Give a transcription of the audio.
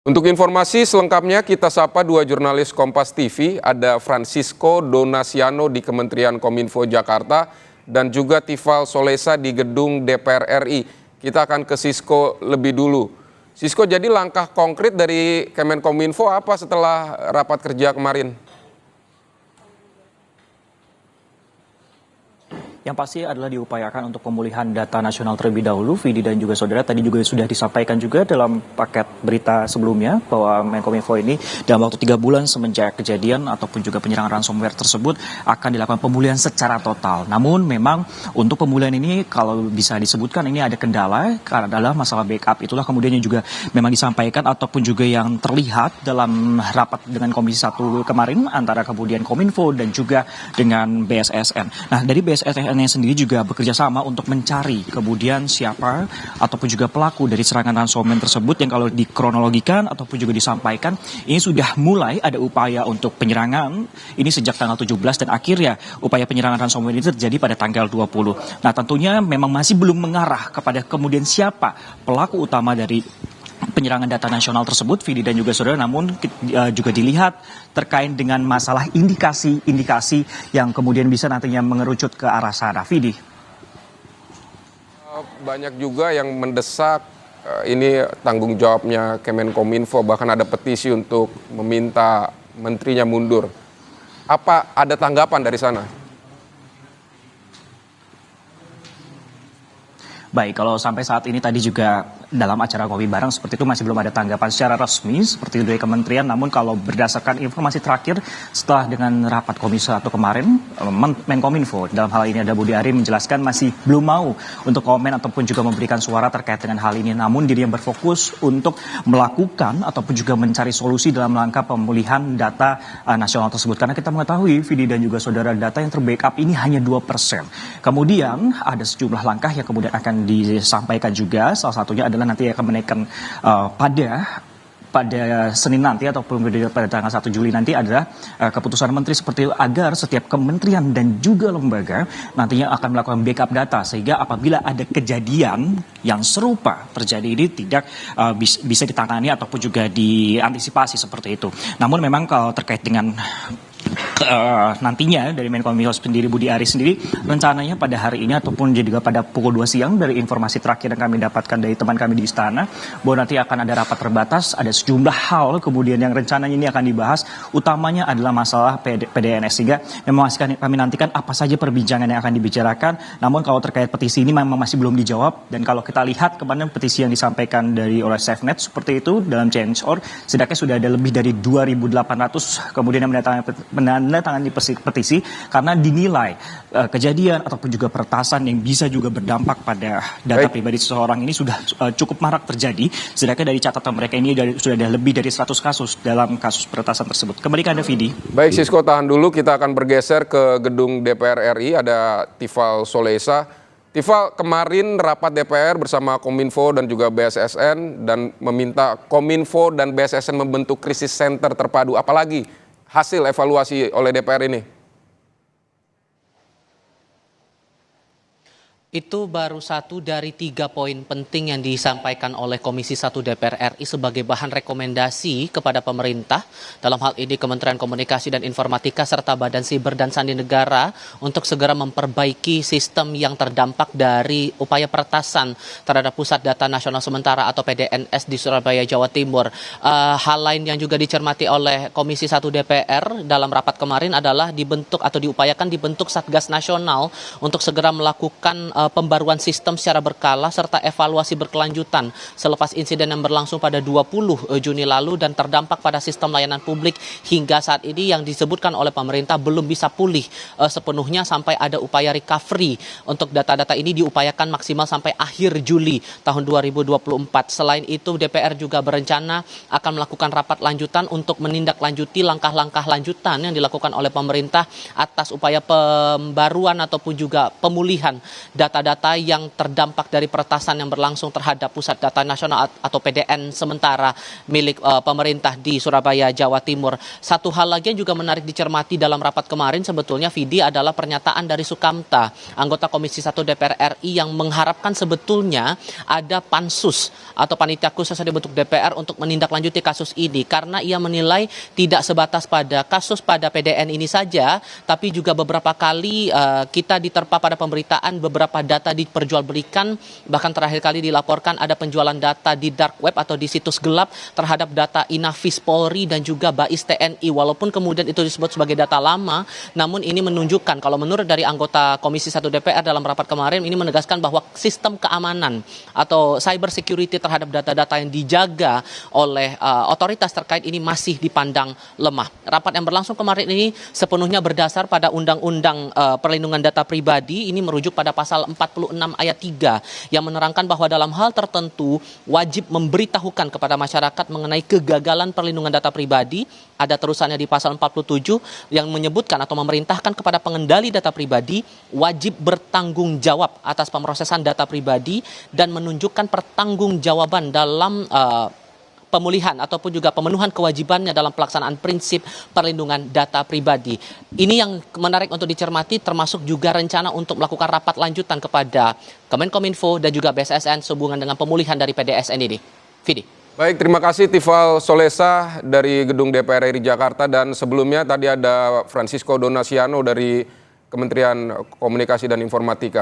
Untuk informasi selengkapnya kita sapa dua jurnalis Kompas TV, ada Francisco Donasiano di Kementerian Kominfo Jakarta dan juga Tifal Solesa di Gedung DPR RI. Kita akan ke Sisko lebih dulu. Sisko, jadi langkah konkret dari Kemenkominfo apa setelah rapat kerja kemarin? Yang pasti adalah diupayakan untuk pemulihan data nasional terlebih dahulu, Vidi dan juga saudara. Tadi juga sudah disampaikan juga dalam paket berita sebelumnya bahwa Menkominfo ini dalam waktu 3 bulan semenjak kejadian ataupun juga penyerangan ransomware tersebut akan dilakukan pemulihan secara total. Namun memang untuk pemulihan ini kalau bisa disebutkan ini ada kendala karena adalah masalah backup. Itulah kemudian yang juga memang disampaikan ataupun juga yang terlihat dalam rapat dengan Komisi 1 kemarin antara kemudian Kominfo dan juga dengan BSSN. Nah, dari BSSN sendiri juga bekerja sama untuk mencari kemudian siapa ataupun juga pelaku dari serangan ransomware tersebut yang kalau dikronologikan ataupun juga disampaikan ini sudah mulai ada upaya untuk penyerangan ini sejak tanggal 17 dan akhirnya upaya penyerangan ransomware ini terjadi pada tanggal 20. Nah, tentunya memang masih belum mengarah kepada kemudian siapa pelaku utama dari penyerangan data nasional tersebut, Vidi dan juga saudara, namun juga dilihat terkait dengan masalah indikasi-indikasi yang kemudian bisa nantinya mengerucut ke arah sana. Vidi. Banyak juga yang mendesak ini tanggung jawabnya Kemenkominfo, bahkan ada petisi untuk meminta menterinya mundur. Apa ada tanggapan dari sana? Baik, kalau sampai saat ini tadi juga dalam acara kopi bareng seperti itu masih belum ada tanggapan secara resmi seperti itu dari kementerian. Namun kalau berdasarkan informasi terakhir setelah dengan rapat Komisi 1 kemarin, Menkominfo dalam hal ini ada Budi Ari menjelaskan masih belum mau untuk komen ataupun juga memberikan suara terkait dengan hal ini. Namun dirinya berfokus untuk melakukan ataupun juga mencari solusi dalam langkah pemulihan data nasional tersebut. Karena kita mengetahui, Vidi dan juga saudara, data yang terbackup ini hanya 2%. Kemudian ada sejumlah langkah yang kemudian akan disampaikan juga, salah satunya adalah nanti akan menaikkan pada Senin nanti ataupun pada tanggal 1 Juli nanti adalah keputusan menteri seperti itu agar setiap kementerian dan juga lembaga nantinya akan melakukan backup data sehingga apabila ada kejadian yang serupa terjadi ini tidak bisa ditangani ataupun juga diantisipasi seperti itu. Namun memang kalau terkait dengan nantinya dari Menkominfo sendiri, Budi Ari sendiri rencananya pada hari ini ataupun juga pada pukul 2 siang dari informasi terakhir yang kami dapatkan dari teman kami di istana bahwa nanti akan ada rapat terbatas, ada sejumlah hal kemudian yang rencananya ini akan dibahas, utamanya adalah masalah PDNS sehingga memang masih kami nantikan apa saja perbincangan yang akan dibicarakan. Namun kalau terkait petisi ini memang masih belum dijawab dan kalau kita lihat kemarin petisi yang disampaikan oleh SafeNet seperti itu dalam Change.org setidaknya sudah ada lebih dari 2.800 kemudian yang menandatangani petisi karena dinilai kejadian ataupun juga peretasan yang bisa juga berdampak pada data pribadi seseorang ini sudah cukup marak terjadi. Sedangkan dari catatan mereka ini sudah ada lebih dari 100 kasus dalam kasus peretasan tersebut. Kembali ke Anda, Vidi. Baik, Sisko, tahan dulu. Kita akan bergeser ke gedung DPR RI. Ada Tifal Solesa. Tifal, kemarin rapat DPR bersama Kominfo dan juga BSSN dan meminta Kominfo dan BSSN membentuk krisis center terpadu. Apalagi hasil evaluasi oleh DPR ini? Itu baru satu dari 3 poin penting yang disampaikan oleh Komisi 1 DPR RI sebagai bahan rekomendasi kepada pemerintah, dalam hal ini Kementerian Komunikasi dan Informatika serta Badan Siber dan Sandi Negara untuk segera memperbaiki sistem yang terdampak dari upaya peretasan terhadap Pusat Data Nasional Sementara atau PDNS di Surabaya, Jawa Timur. Hal lain yang juga dicermati oleh Komisi 1 DPR dalam rapat kemarin adalah diupayakan dibentuk Satgas Nasional untuk segera melakukan pembaruan sistem secara berkala serta evaluasi berkelanjutan selepas insiden yang berlangsung pada 20 Juni lalu dan terdampak pada sistem layanan publik hingga saat ini yang disebutkan oleh pemerintah belum bisa pulih sepenuhnya sampai ada upaya recovery untuk data-data ini diupayakan maksimal sampai akhir Juli tahun 2024. Selain itu DPR juga berencana akan melakukan rapat lanjutan untuk menindaklanjuti langkah-langkah lanjutan yang dilakukan oleh pemerintah atas upaya pembaruan ataupun juga pemulihan data data-data yang terdampak dari peretasan yang berlangsung terhadap Pusat Data Nasional atau PDN sementara milik pemerintah di Surabaya, Jawa Timur. Satu hal lagi yang juga menarik dicermati dalam rapat kemarin sebetulnya, Vidi, adalah pernyataan dari Sukamta, anggota Komisi 1 DPR RI, yang mengharapkan sebetulnya ada pansus atau panitia khusus yang dibentuk DPR untuk menindaklanjuti kasus ini, karena ia menilai tidak sebatas pada kasus pada PDN ini saja, tapi juga beberapa kali kita diterpa pada pemberitaan beberapa data diperjualbelikan, bahkan terakhir kali dilaporkan ada penjualan data di dark web atau di situs gelap terhadap data Inafis Polri dan juga Bais TNI. Walaupun kemudian itu disebut sebagai data lama, namun ini menunjukkan, kalau menurut dari anggota Komisi 1 DPR dalam rapat kemarin, ini menegaskan bahwa sistem keamanan atau cyber security terhadap data-data yang dijaga oleh otoritas terkait ini masih dipandang lemah. Rapat yang berlangsung kemarin ini sepenuhnya berdasar pada Undang-Undang Perlindungan Data Pribadi. Ini merujuk pada pasal 46 ayat 3 yang menerangkan bahwa dalam hal tertentu wajib memberitahukan kepada masyarakat mengenai kegagalan perlindungan data pribadi. Ada terusannya di pasal 47 yang menyebutkan atau memerintahkan kepada pengendali data pribadi wajib bertanggung jawab atas pemrosesan data pribadi dan menunjukkan pertanggungjawaban dalam pemulihan ataupun juga pemenuhan kewajibannya dalam pelaksanaan prinsip perlindungan data pribadi. Ini yang menarik untuk dicermati, termasuk juga rencana untuk melakukan rapat lanjutan kepada Kemenkominfo dan juga BSSN sehubungan dengan pemulihan dari PDSN ini. Vidi. Baik, terima kasih Tifal Solesa dari Gedung DPR RI Jakarta, dan sebelumnya tadi ada Francisco Donasiano dari Kementerian Komunikasi dan Informatika.